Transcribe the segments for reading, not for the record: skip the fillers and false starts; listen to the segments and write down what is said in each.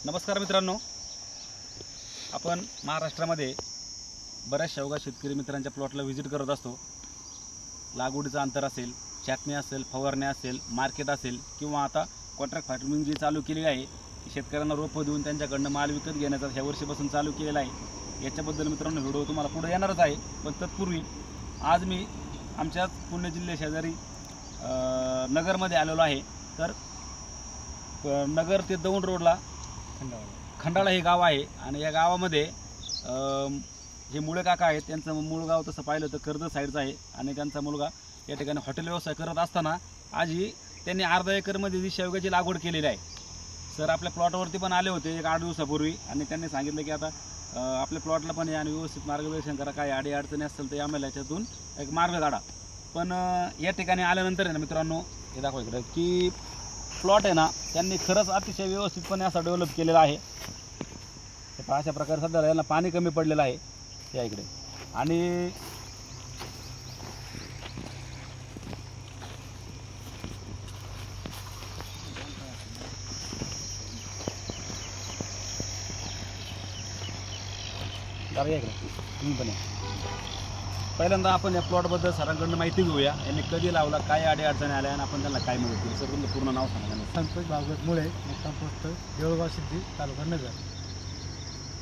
नमस्कार मित्रांनो, आपण महाराष्ट्रामध्ये बऱ्याच शेवगा शेतकरी मित्रांच्या प्लॉटला व्हिजिट करत असतो। लागवडीचं अंतर असेल, छाटणी असेल, फवारणी असेल, मार्केट असेल किंवा आता कॉन्ट्रॅक्ट फार्मिंग जी चालू केली आहे, शेतकऱ्यांना रोपं देऊन त्यांच्याकडनं माल विकत घेण्याचा ह्या वर्षीपासून चालू केलेला आहे। याच्याबद्दल मित्रांनो व्हिडिओ तुम्हाला पुढे येणारच आहे, पण तत्पूर्वी आज मी आमच्याच पुणे जिल्ह्या शेजारी नगरमध्ये आलेलो आहे। तर नगर ते दौंड रोडला खंडाळा हे गाव आहे आणि या गावामध्ये हे मुळे काका आहेत। त्यांचं मूळ गाव तसं पाहिलं तर कर्जत साईडचं आहे आणि त्यांचा मुलगा या ठिकाणी हॉटेल व्यवसाय करत असताना आजही त्यांनी अर्धा एकरमध्ये जी शेवग्याची लागवड केलेली आहे। सर आपल्या प्लॉटवरती पण आले होते एक 8 दिवसापूर्वी आणि त्यांनी सांगितलं की आता आपल्या प्लॉटला पण आणि व्यवस्थित मार्गदर्शन करा, काय अडचणी असतील तर आम्हाला याच्यातून एक मार्ग काढा। पण या ठिकाणी आल्यानंतर आहे ना मित्रांनो, हे दाखवा इकडे की प्लॉट आहे ना त्यांनी खरंच अतिशय व्यवस्थितपणे असा डेव्हलप केलेला आहे। अशा प्रकारे सध्या याला पाणी कमी पडलेलं आहे या इकडे आणि पहिल्यांदा आपण या प्लॉटबद्दल सरांकडून माहिती घेऊया। यांनी कधी लावला, काय अडचणी आल्या आणि आपण त्यांना काय मदत केली। सर तुमचं पूर्ण नाव सांगा। संतोष भागवत मुळे, मुक्काम पोस्ट देऊळगाव सिद्धी, तालुका नगर।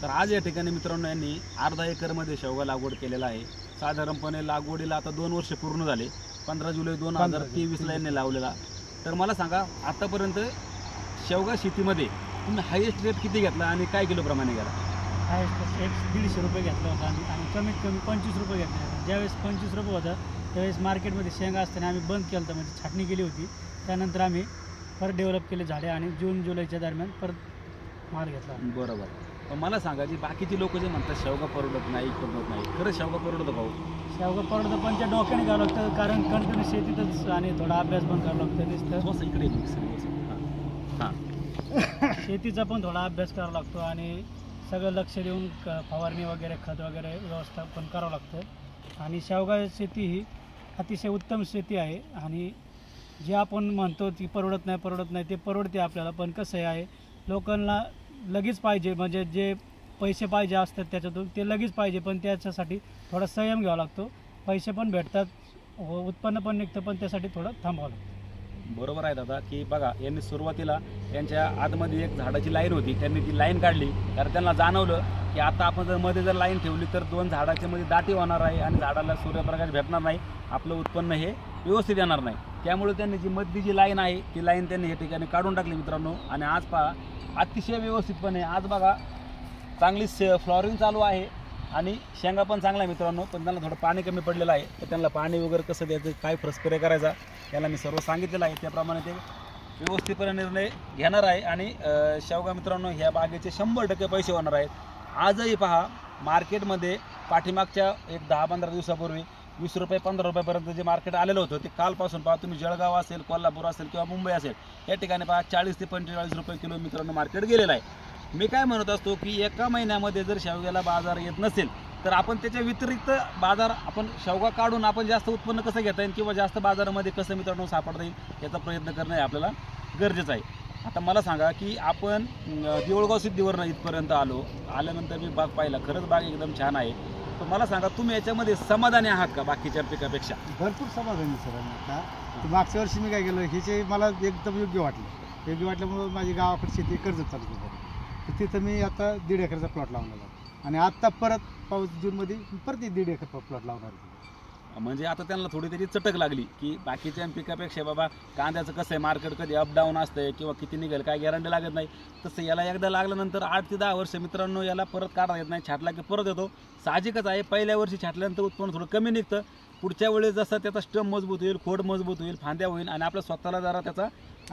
तर आज या ठिकाणी मित्रांनो यांनी अर्धा एकरमध्ये शेवगा लागवड केलेला आहे। साधारणपणे लागवडीला आता 2 वर्ष पूर्ण झाले। 15 जुलै 2023ला यांनी लावलेला। तर मला सांगा आतापर्यंत शेवगा शेतीमध्ये तुम्ही हायेस्ट रेट किती घेतला आणि काय किलो प्रमाणे गेला? हायेस्ट 150 रुपये घेतला होता आणि कमीत कमी 25 रुपये घेतले होते। ज्यावेळेस 25 रुपये होता त्यावेळेस मार्केटमध्ये शेंगा असताना आम्ही बंद केलं होतं, म्हणजे छाटणी केली होती। त्यानंतर आम्ही परत डेव्हलप केले झाडे आणि जून जुलैच्या दरम्यान परत माल घेतला। बरोबर। पण मला सांगा जी बाकीची लोक जे म्हणतात शेवगा परवडत नाही, खरं शेवगा परवडतं भाऊ? शेवगा परवडतं, पण त्या डोक्याने घ्यावं लागतं, कारण कंटिन्यू शेतीतच आणि थोडा अभ्यास पण करावा लागतं। नुसतं इकडे हां शेतीचा पण थोडा अभ्यास करावा लागतो आणि सगळं लक्ष देऊन फवारणी वगैरे, खत वगैरे व्यवस्थापन करावं लागतं। आणि शेवगा शेती ही अतिशय उत्तम शेती आहे आणि जे आपण म्हणतो ती परवडत नाही ते परवडते आपल्याला। पण कसं आहे लोकांना लगेच पाहिजे, म्हणजे जे पैसे पाहिजे असतात त्याच्यातून ते लगेच पाहिजे, पण त्याच्यासाठी थोडा संयम घ्यावा लागतो। पैसे पण भेटतात, उत्पन्न पण निघतं, पण त्यासाठी थोडं थांबावं लागतं। बरोबर आहे दादा की बघा यांनी सुरुवातीला त्यांच्या आतमध्ये एक झाडाची लाईन होती, त्यांनी ती लाईन काढली कारण त्यांना जाणवलं की आता आपण जर मध्ये जर लाईन ठेवली तर 2 झाडाच्या मध्ये दाटी होणार आहे आणि झाडाला सूर्यप्रकाश भेटणार नाही, आपलं उत्पन्न हे व्यवस्थित येणार नाही। त्यामुळे त्यांनी जी मधली जी लाईन आहे ती लाईन त्यांनी या ठिकाणी काढून टाकली मित्रांनो। आणि आज पहा अतिशय व्यवस्थितपणे आज बघा चांगली फ्लॉवरिंग चालू आहे आणि शेंगा पण चांगला आहे मित्रांनो। पण त्यांना थोडं पाणी कमी पडलेलं आहे, तर त्यांना पाणी वगैरे कसं द्यायचं, काय स्प्रे करायचा याला मी सर्व सांगितलेलं आहे। त्याप्रमाणे ते व्यवस्थितपणे निर्णय घेणार आहे आणि शेवगा मित्रांनो ह्या बागेचे 100% पैसे होणार आहेत। आजही पहा मार्केटमध्ये पाठीमागच्या एक 10-15 दिवसापूर्वी 20 रुपये 15 रुपयापर्यंत जे मार्केट आलेलं होतं ते कालपासून पहा तुम्ही जळगाव असेल, कोल्हापूर असेल किंवा मुंबई असेल या ठिकाणी पहा 40 ते 45 रुपये किलो मित्रांनो मार्केट गेलेलं आहे। मी काय म्हणत असतो की एका महिन्यामध्ये जर शेवग्याला बाजार येत नसेल तर आपण त्याच्या व्यतिरिक्त बाजार आपण शेवगा काढून आपण जास्त उत्पन्न कसं घेता येईल किंवा जास्त बाजारामध्ये कसं मित्रांनो सापडता येईल याचा प्रयत्न करणं हे आपल्याला गरजेचं आहे। आता मला सांगा की आपण देऊळगाव सिद्धीवरनं इथपर्यंत आल्यानंतर मी बाग पाहिला, खरंच बाग एकदम छान आहे। तर मला सांगा तुम्ही याच्यामध्ये समाधानी आहात का बाकीच्या पिकापेक्षा? भरपूर समाधानी सर। आता मागच्या वर्षी मी काय केलं हे मला एकदम योग्य वाटल्यामुळे माझी गावाकडे शेती कर्जत चालू केली, तर तिथं मी आता 1.5 एकरचा प्लॉट लावणार आहे आणि आत्ता परत पाऊस जूनमध्ये परत 1.5 एकर प्लॉट लावणार आहे। म्हणजे आता त्यांना थोडी तरी चटक लागली की बाकीच्या पिकापेक्षा बाबा कांद्याचं कसं आहे मार्केट कधी अपडाऊन असतंय किंवा किती निघेल काय गॅरंटी लागत नाही, तसं याला एकदा लागल्यानंतर 8 ते 10 वर्ष मित्रांनो याला परत काढता येत नाही। छाटला की परत येतो, साहजिकच आहे। पहिल्या वर्षी छाटल्यानंतर उत्पन्न थोडं कमी निघतं, पुढच्या वेळेस जसं त्याचा स्टम मजबूत होईल, खोड मजबूत होईल, फांद्या होईल आणि आपल्या स्वतःला जरा त्याचा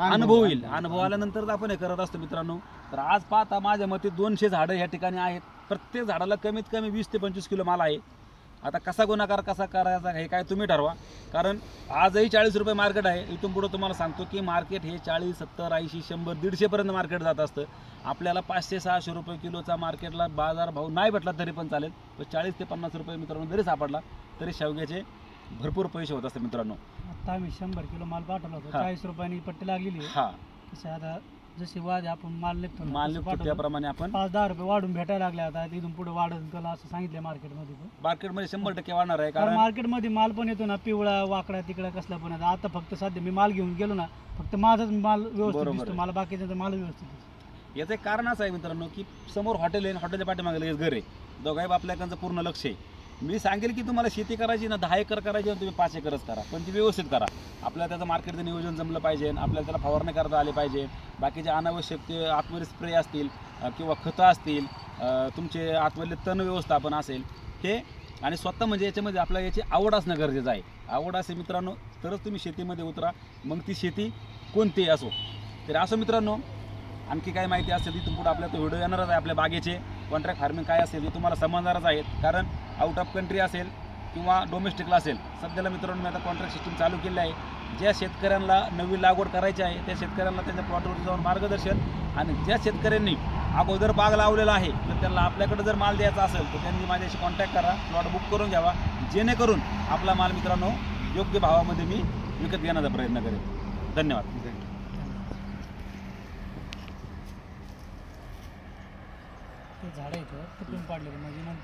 अनुभव होईल। अनुभव आल्यानंतर आपण हे करत असतो मित्रांनो। तर आज पाहता माझ्या मते 200 झाडं या ठिकाणी आहेत, प्रत्येक झाडाला कमीत कमी 20 ते 25 किलो माल आहे। आता कसा गुणाकार कसा करायचा हे काय तुम्ही ठरवा, कारण आजही 40 रुपये मार्केट आहे। इथून पुढे तुम्हाला सांगतो की मार्केट हे 40, 70, 80, 100, 150 पर्यंत मार्केट जात असतं। आपल्याला 500-600 रुपये किलोचा मार्केटला बाजार भाव नाही भेटला तरी पण चालेल, पण 40 ते 50 रुपये मित्रांनो जरी सापडला तरी शेवग्याचे भरपूर पैसे होत असतात मित्रांनो। आता आम्ही 100 किलो माल पाठवला होता, 40 रुपयांनी पट्टी लागलेली आहे। हां तसे आता जशी वाद आपण माल निघतो ना, माल तसं निघतो पाठवतो. त्याप्रमाणे आपण 5-10 रुपये वाढून भेटायला लागले आता तिथून पुढे वाढत त्याला असं सांगितलं मार्केटमध्ये पण. मार्केटमध्ये 100% वाढणार आहे. कारण कारण मार्केटमध्ये माल पण येतो ना पिवळा वाकडा तिकडा कसला पण येतो. आता फक्त सध्या मी माल घेऊन गेलो ना फक्त माझाच माल व्यवस्थित बरोबर दिसतो, आहे. मला बाकीचा माल व्यवस्थित दिसतो. याचं एक कारण असं आहे मित्रांनो की समोर हॉटेल आहे, हॉटेलच्या पाठीमागे लगेच घर आहे, दोघाही आपल्याकडचं पूर्ण लक्ष आहे. मी सांगेल की तुम्हाला शेती करायची ना 10 एकर करायची ना तुम्ही 5 एकरच करा, पण ती व्यवस्थित करा. आपल्याला त्याचं मार्केटचं नियोजन जमलं पाहिजे, आपल्याला त्याला फवारणी करता आली पाहिजे. बाकीचे अनावश्यक ते आतवरील स्प्रे असतील किंवा खतं असतील, तुमचे आतवरील तण व्यवस्थापन असेल हे, आणि स्वतः म्हणजे याच्यामध्ये आपल्याला याची आवड असणं गरजेचं आहे. आवड असेल मित्रांनो तरच तुम्ही शेतीमध्ये उतरा, मग ती शेती कोणतीही असो. तर असो मित्रांनो, आणखी काय माहिती असेल ती पुढे आपल्या तो व्हिडिओ येणारच आहे. आपल्या बागेचे कॉन्ट्रॅक्ट फार्मिंग काय असेल ते तुम्हाला समजणारच आहेत. कारण आउट ऑफ कंट्री असेल किंवा डोमेस्टिकला असेल, सध्याला मित्रांनो मी आता कॉन्ट्रॅक्ट सिस्टीम चालू केली आहे. ज्या शेतकऱ्यांना नवीन लागवड करायची आहे त्या शेतकऱ्यांना त्यांच्या प्लॉटवर जाऊन मार्गदर्शन, आणि ज्या शेतकऱ्यांनी अगोदर बाग लावलेला आहे तर त्यांना आपल्याकडे जर माल द्यायचा असेल तर त्यांनी माझ्याशी कॉन्टॅक्ट करा, प्लॉट बुक करून घ्यावा, जेणेकरून आपला माल मित्रांनो योग्य भावामध्ये मी विकत घेण्याचा प्रयत्न करेन. धन्यवाद. ते झाडं इथं तुटून पाडलेले म्हणजे नंतर